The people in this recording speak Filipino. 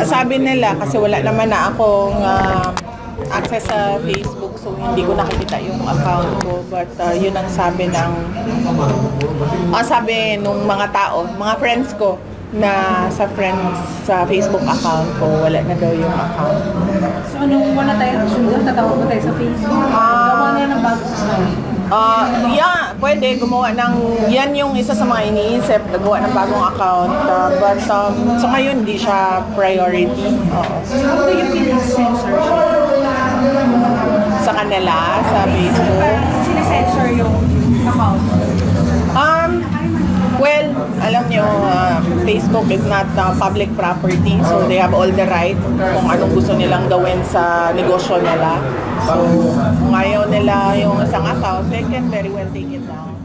sabi nila kasi wala naman na akong access sa Facebook, so hindi ko nakikita yung account ko. But yun ang sabi sabi nung mga tao, mga friends ko na sa Facebook account ko, wala na daw yung account. So, anong wala tayong action doon? Tatawag mo tayo sa Facebook? Gawa na ng bagong account. Yeah, pwede gumawa ng, yan yung isa sa mga iniisip, nagawa ng bagong account. But sa ngayon, hindi siya priority. How do you feel censor siya? Sa kanila, sa Facebook. Sinesensor yung account. Well, alam nyo, Facebook is not public property, so they have all the right kung anong gusto nilang gawin sa negosyo nila. So, kung ayaw nila yung isang account, they can very well take it down.